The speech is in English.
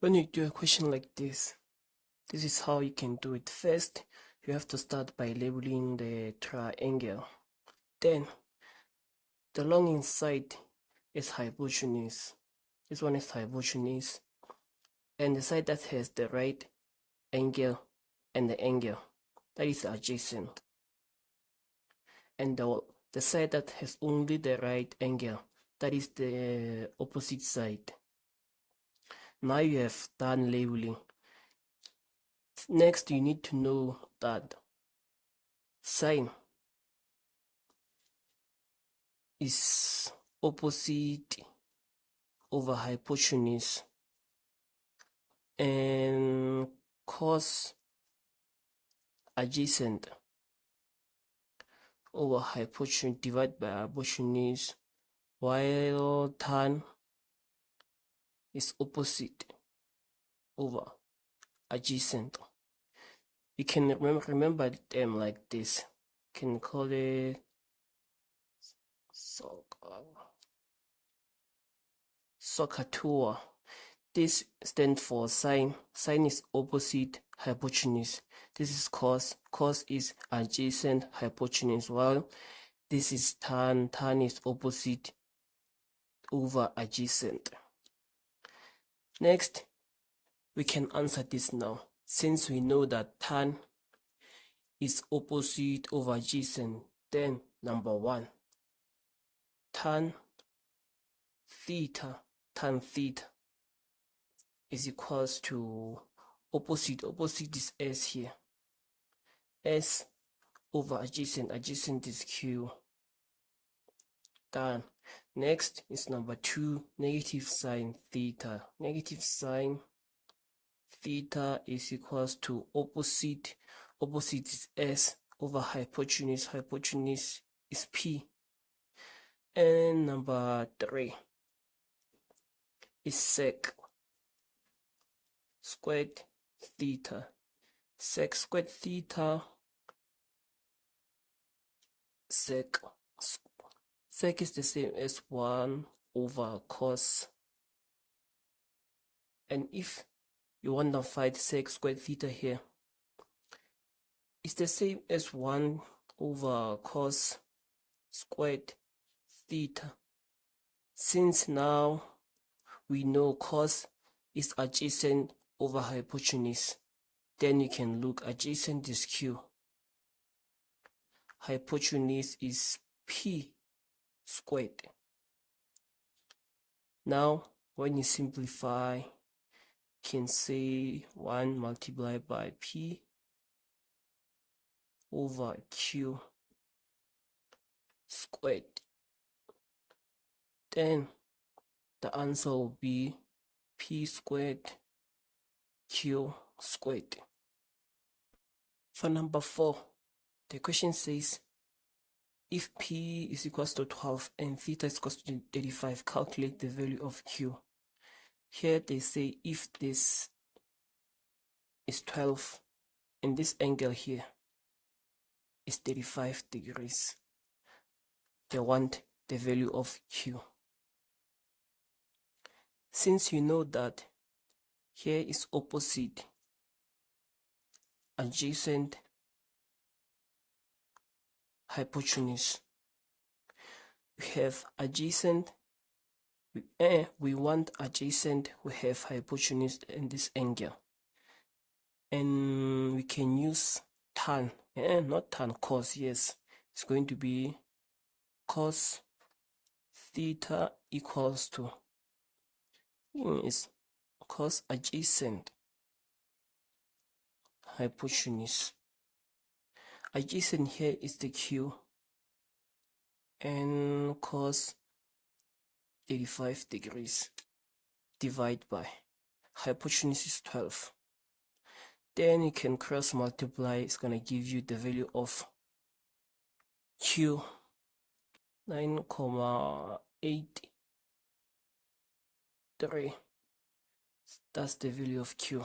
When you do a question like this is how you can do it. First, you have to start by labeling the triangle. Then, the long inside is hypotenuse. This one is hypotenuse. And the side that has the right angle and the angle, that is adjacent. And the side that has only the right angle, that is the opposite side. Now you have done labeling. Next, you need to know that sine is opposite over hypotenuse, and cos adjacent over hypotenuse divided by hypotenuse, while tan is opposite over adjacent. You can remember them like this. You can call it sec²θ. This stands for sine. Sine is opposite hypotenuse. This is cos. Cos is adjacent hypotenuse, while this is tan. Tan is opposite over adjacent. Next, we can answer this now. Since we know that tan is opposite over adjacent, then number 1, tan theta is equals to opposite is s here, s over adjacent is q. Done. Next is number 2, negative sine theta is equals to opposite is s over hypotenuse is p. And number 3 is sec² θ. Sec is the same as 1 over cos, and if you want to find sec² here, it's the same as 1 over cos squared theta. Since now we know cos is adjacent over hypotenuse, then you can look adjacent is q, hypotenuse is p squared. Now when you simplify, you can say 1 multiplied by p over q squared. Then the answer will be p squared q squared. For number 4, the question says if p is equals to 12 and theta is equals to 35, calculate the value of q. Here they say if this is 12 and this angle here is 35 degrees, they want the value of q. Since you know that here is opposite adjacent hypotenuse, we have adjacent, we want adjacent, we have hypotenuse and this angle, and we can use tan, not tan, cos. Yes, it's going to be cos theta equals to is cos adjacent hypotenuse. Adjacent here is the q, and cos 35 degrees divided by hypotenuse is 12. Then you can cross multiply. It's gonna give you the value of q, 9,83. That's the value of q.